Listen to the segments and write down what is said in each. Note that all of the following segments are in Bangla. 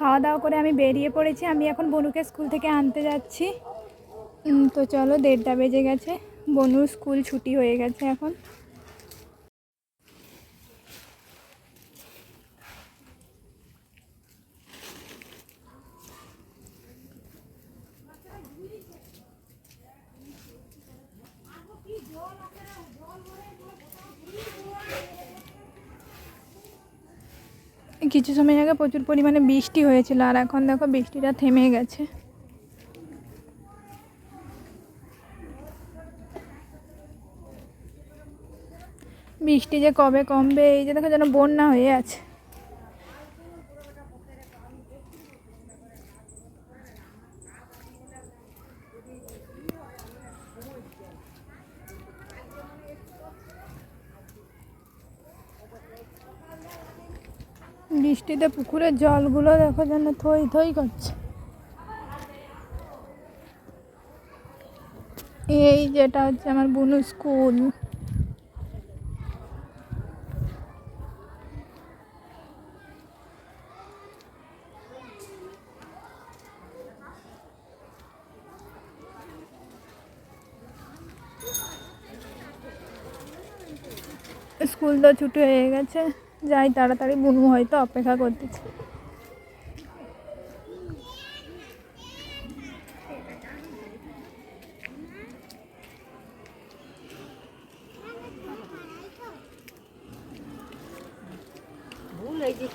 খাওয়া দাওয়া করে আমি বেরিয়ে পড়েছি। আমি এখন বনুকে স্কুল থেকে আনতে যাচ্ছি। তো চলো, 1:30 বেজে গেছে। বনুর স্কুল ছুটি হয়ে গেছে এখন। কিছু সময় আগে প্রচুর পরিমাণে বৃষ্টি হয়েছিল, আর এখন দেখো বৃষ্টিটা থেমে গেছে। বৃষ্টি যে কবে কমবে, এই যে দেখো যেন বন্যা হয়ে আছে। বৃষ্টিতে পুকুরের জলগুলো দেখো যেন থই থই করছে। এই যেটা হচ্ছে আমার বুনু স্কুল। স্কুল তো ছুটি হয়ে গেছে, যাই তাড়াতাড়ি, বুনু হয়তো অপেক্ষা করতেছে।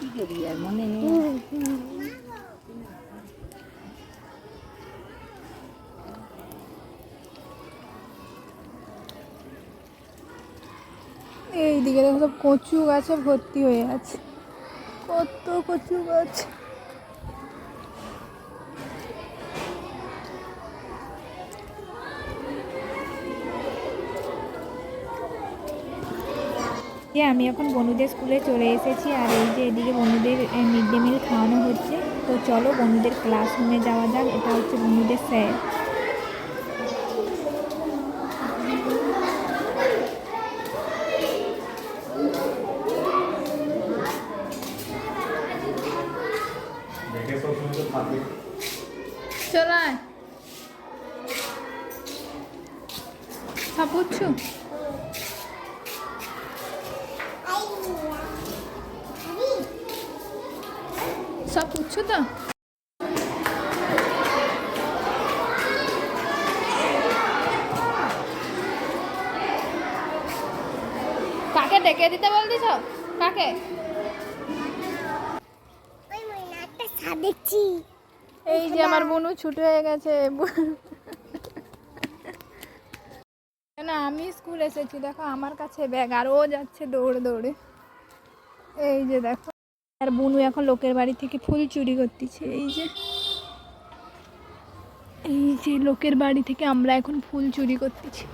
কি করি আর মনে নেই। এইদিকে দেখো সব কচু গাছে ভর্তি হয়ে আছে, কত কচু গাছ। আমি এখন বনুদের স্কুলে চলে এসেছি, আর এই যে এদিকে বনুদের মিড ডে মিল খাওয়ানো হচ্ছে। তো চলো বনুদের ক্লাসরুমে যাওয়া যাক। এটা হচ্ছে বনুদের স্যার। চলায় সব বুঝছো? সব বুঝছো তো? কাকে ডেকে দিতে বলতিস? কাকে? দেখছি এই যে আমার বনু ছুটি হয়ে গেছে। না, আমি স্কুল এসেছি, দেখো আমার কাছে ব্যাগ, আর ও যাচ্ছে দৌড়ে দৌড়ে। এই যে দেখো, আর বনু এখন লোকের বাড়ি থেকে ফুল চুরি করতেছে। এই যে লোকের বাড়ি থেকে আমরা এখন ফুল চুরি করতেছি।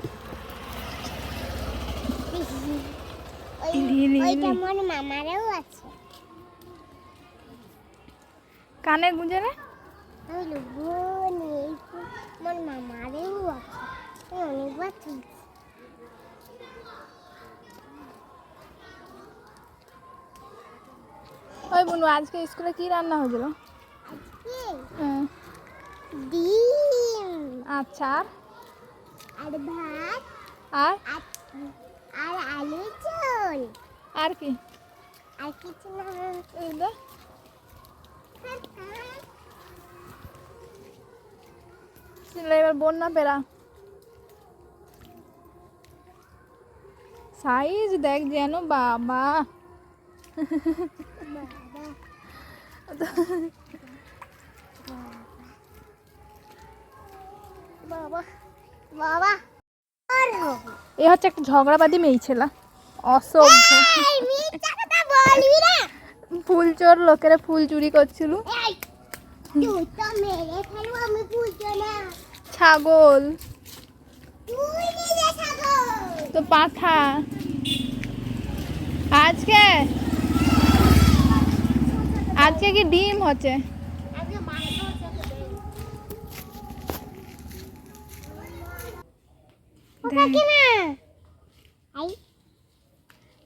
কানে গুঁজে না? ওই বনু, আজকে স্কুলে কি রান্না হয়েছিল? ডিম। আচ্ছা, আর ভাত। আর আর আলু ঝোল। আর কি? আর কিছু না। এবার বন্যা পেরা সাইজ দেখ যেন, বাবা। বাবা বাবা, এ হচ্ছে একটা ঝগড়াবাদী মেয়ে ছেলে, অসভ্য। ফুল চোর, লোকেরা ফুল চুরি করছিল। ছাগল তো পাঠা। আজকে আজকে কি ডিম হচ্ছে?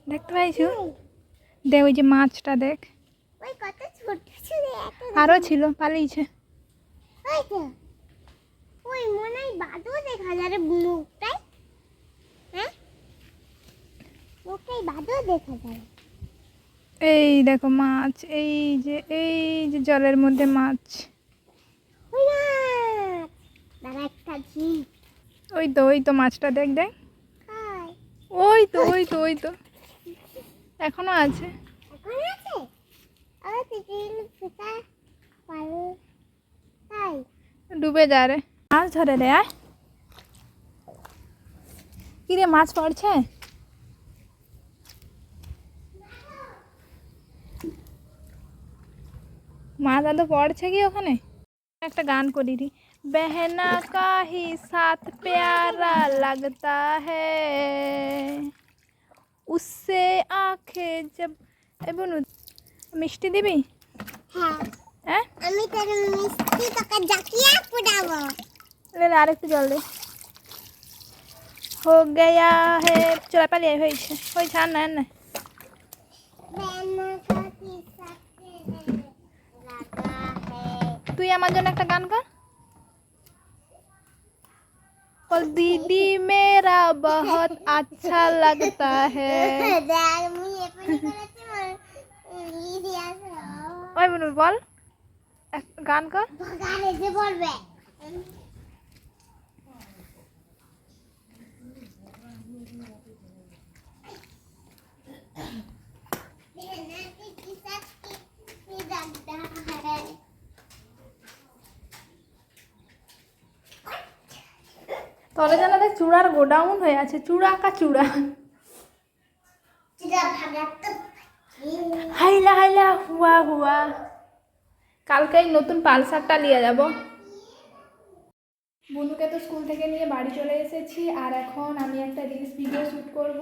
দেখতে পাইছো? দেখ ওই যে মাছটা, দেখ কিচ্ছু নেই একটা আরও ছিল, পালিয়েছে। ওই তো ওই মনে হয় বাদও দেখা যায় রে মুখটাই হ্যাঁ মুখটাই বাদও দেখা যায় এই দেখো মাছ, এই যে জলের মধ্যে মাছ। ওই না দাঁড়া একটা ঝিল ওই তো মাছটা দেখ দেখ, হাই ওই তো এখনো আছে। এখন আছে আর ঝিল ফেটা পারে তাই ডুবে যা রে, মাছ ধরে রে। আয় কি রে, মাছ পড়ছে? মাছ আদৌ পড়ছে কি ওখানে? একটা গান করি রি, বেহনা का ही साथ प्यारा लगता है उससे आंखें जब। এ বনু, মিষ্টি দিবি? হ্যাঁ হ্যাঁ, আমি তোর মিষ্টি তোকে জাকিয়ে পুরাবো লে আরেকটু জল দে। हो गया है, চলা পালিয়ে হয়েছে আর না না। বেনা কাকি সাথে লাগা হে তুই আমার জন্য একটা গান কর। और दीदी मेरा बहुत अच्छा लगता है। দেখ মুই এপানি করেছি দিদি আছে ওই বনু বল, গান কর। গানে যে বলবে বেনা কাকি সাথে লাগা হে তলে যেন দেখ চূড়ার গোডাউন হয়ে আছে, চূড়া কা চূড়া। চিরা ভাগাত হাইলা হাইলা হুয়া হুয়া। কালকেই নতুন পালসারটা নিয়ে যাব। বুনুকে তো স্কুল থেকে নিয়ে বাড়ি চলে এসেছি, আর এখন আমি একটা রিলস ভিডিও শ্যুট করব,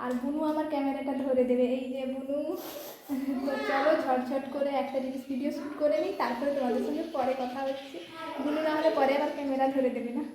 আর বুনু আমার ক্যামেরাটা ধরে দেবে। এই যে বুনু, তো চলো ঝটঝট করে একটা রিলস ভিডিও শ্যুট করে নিই, তারপরে তোমাদের সঙ্গে পরে কথা হচ্ছে। বুনু না হলে পরে আবার ক্যামেরা ধরে দেবে না।